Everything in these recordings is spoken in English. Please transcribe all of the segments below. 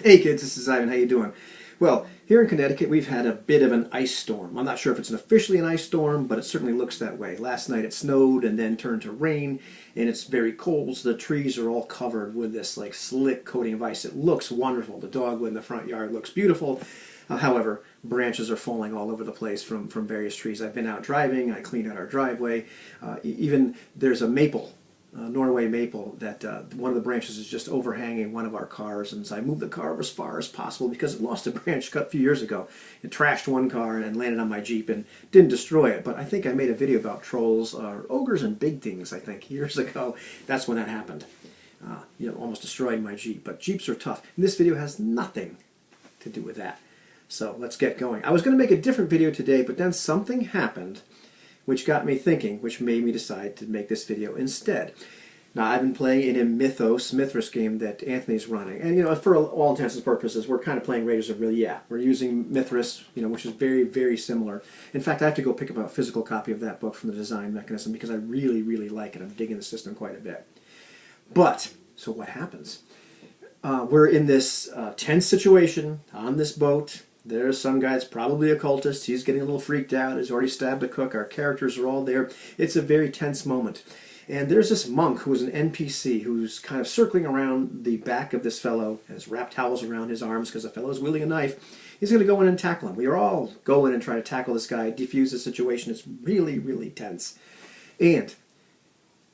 Hey kids, this is Ivan. How you doing? Well, here in Connecticut we've had a bit of an ice storm. I'm not sure if it's officially an ice storm, but it certainly looks that way. Last night it snowed and then turned to rain, and it's very cold, so the trees are all covered with this like slick coating of ice. It looks wonderful. The dogwood in the front yard looks beautiful. However, branches are falling all over the place from various trees. I've been out driving. I cleaned out our driveway. Even there's a maple. Norway maple that one of the branches is just overhanging one of our cars, and so I moved the car over as far as possible because it lost a branch cut a few years ago. It trashed one car and landed on my Jeep and didn't destroy it, but I think I made a video about trolls, ogres and big things, I think, years ago. That's when that happened. Almost destroyed my Jeep, but Jeeps are tough. And this video has nothing to do with that. So let's get going. I was going to make a different video today, but then something happened which got me thinking, which made me decide to make this video instead. Now, I've been playing in a Mithras game that Anthony's running, and for all intents and purposes, we're kind of playing Raiders of Really. Yeah, we're using Mithras, which is very, very similar. In fact, I have to go pick up a physical copy of that book from the Design Mechanism because I really, really like it. I'm digging the system quite a bit. But so what happens? We're in this tense situation on this boat. There's some guy that's probably a cultist. He's getting a little freaked out. He's already stabbed a cook. Our characters are all there. It's a very tense moment. And there's this monk who is an NPC who's kind of circling around the back of this fellow, has wrapped towels around his arms because the fellow is wielding a knife. He's going to go in and tackle him. We are all go in and try to tackle this guy, defuse the situation. It's really, really tense. And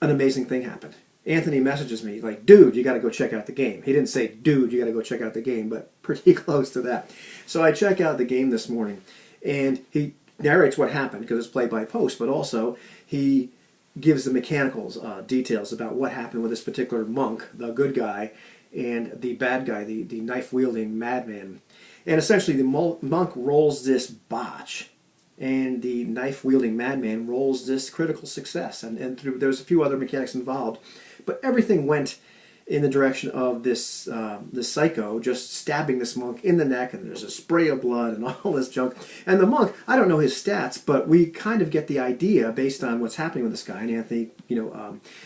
an amazing thing happened. Anthony messages me like, dude, you got to go check out the game. He didn't say, dude, you got to go check out the game, but pretty close to that. So I check out the game this morning, and he narrates what happened because it's play by post, but also he gives the mechanical details about what happened with this particular monk, the good guy, and the bad guy, the knife-wielding madman. And essentially the monk rolls this botch, and the knife-wielding madman rolls this critical success. And there's a few other mechanics involved, but everything went in the direction of this psycho just stabbing this monk in the neck, and there's a spray of blood and all this junk. And the monk, I don't know his stats, but we kind of get the idea based on what's happening with this guy, and Anthony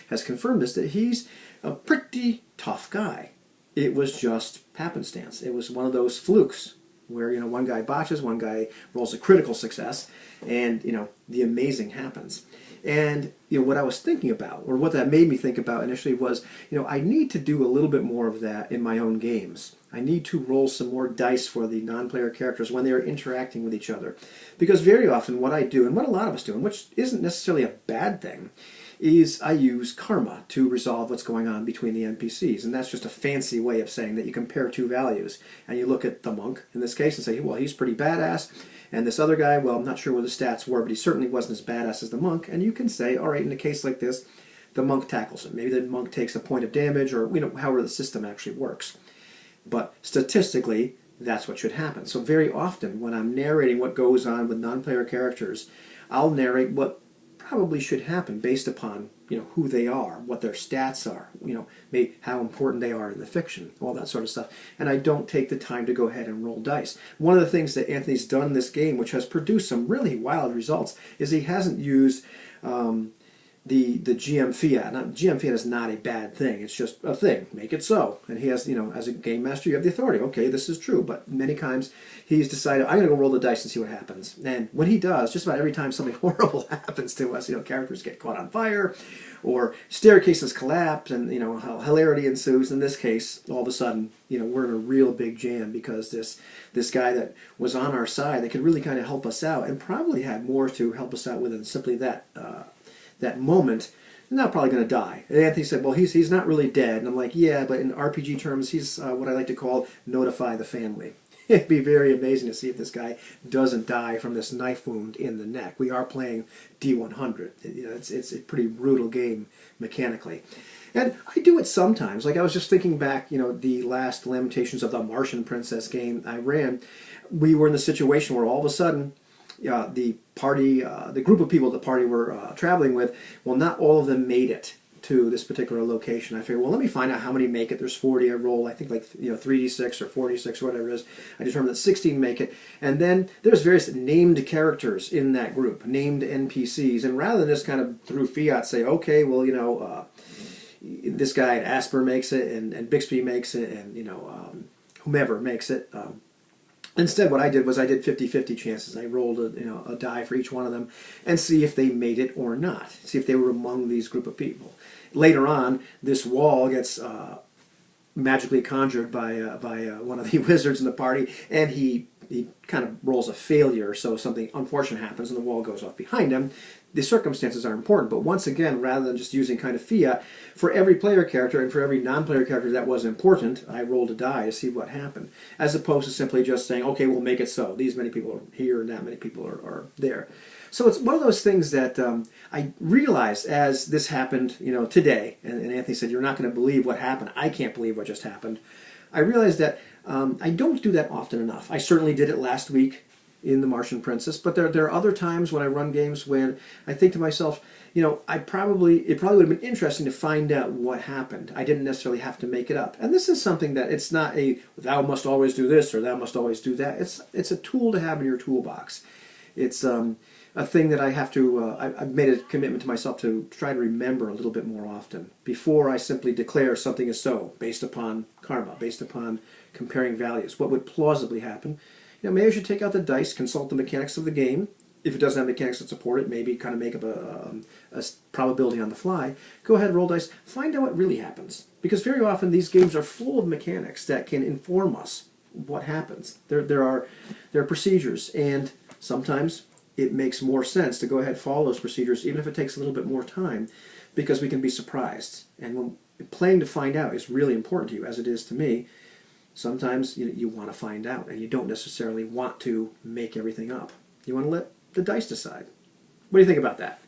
has confirmed this, that he's a pretty tough guy. It was just happenstance. It was one of those flukes where one guy botches, one guy rolls a critical success, and the amazing happens. And what I was thinking about, or what that made me think about initially, was I need to do a little bit more of that in my own games. I need to roll some more dice for the non-player characters when they are interacting with each other, because very often what I do, and what a lot of us do, and which isn't necessarily a bad thing, is I use karma to resolve what's going on between the NPCs. And that's just a fancy way of saying that you compare two values. And you look at the monk, in this case, and say, well, he's pretty badass. And this other guy, well, I'm not sure what the stats were, but he certainly wasn't as badass as the monk. And you can say, all right, in a case like this, the monk tackles him. Maybe the monk takes a point of damage, or however the system actually works. But statistically, that's what should happen. So very often, when I'm narrating what goes on with non-player characters, I'll narrate what probably should happen based upon who they are, what their stats are, maybe how important they are in the fiction, all that sort of stuff. And I don't take the time to go ahead and roll dice. One of the things that Anthony's done in this game, which has produced some really wild results, is he hasn't used the GM fiat. Now, GM fiat is not a bad thing. It's just a thing. Make it so. And he has, as a game master, you have the authority. Okay, this is true. But many times he's decided, I'm going to go roll the dice and see what happens. And when he does, just about every time something horrible happens to us, characters get caught on fire, or staircases collapse, and hilarity ensues. In this case, all of a sudden, we're in a real big jam because this guy that was on our side that could really kind of help us out, and probably had more to help us out with than simply that moment, not probably going to die. And Anthony said, well, he's not really dead. And I'm like, yeah, but in RPG terms, he's what I like to call notify the family. It'd be very amazing to see if this guy doesn't die from this knife wound in the neck. We are playing D100. It's a pretty brutal game mechanically. And I do it sometimes. Like I was just thinking back, the last Lamentations of the Martian Princess game I ran, we were in the situation where all of a sudden, the party, the group of people the party were traveling with, well, not all of them made it to this particular location. I figured, well, let me find out how many make it. There's 40. I roll, I think, 3d6 or 46 or whatever it is. I determined that 16 make it. And then there's various named characters in that group, named NPCs. And rather than just kind of through fiat say, okay, well, this guy at Asper makes it, and Bixby makes it, and whomever makes it. Instead, what I did was I did 50-50 chances. I rolled a die for each one of them and see if they made it or not. See if they were among these group of people. Later on, this wall gets magically conjured by one of the wizards in the party, and he kind of rolls a failure, so something unfortunate happens and the wall goes off behind him. The circumstances are important, but once again, rather than just using kind of fiat, for every player character and for every non-player character that was important, I rolled a die to see what happened, as opposed to simply just saying, okay, we'll make it so. These many people are here and that many people are there. So it's one of those things that I realized as this happened, today, and Anthony said, you're not going to believe what happened. I can't believe what just happened. I realized that I don't do that often enough. I certainly did it last week in The Martian Princess, but there are other times when I run games when I think to myself, it probably would have been interesting to find out what happened. I didn't necessarily have to make it up. And this is something that it's not a thou must always do this or thou must always do that. It's a tool to have in your toolbox. It's a thing that I have to, I've made a commitment to myself to try to remember a little bit more often before I simply declare something is so, based upon karma, based upon comparing values. What would plausibly happen? Maybe I should take out the dice, consult the mechanics of the game. If it doesn't have mechanics that support it, maybe kind of make up a probability on the fly. Go ahead, roll dice, find out what really happens. Because very often these games are full of mechanics that can inform us what happens. There are procedures, and sometimes it makes more sense to go ahead and follow those procedures, even if it takes a little bit more time, because we can be surprised. And when playing to find out is really important to you, as it is to me. Sometimes you want to find out, and you don't necessarily want to make everything up. You want to let the dice decide. What do you think about that?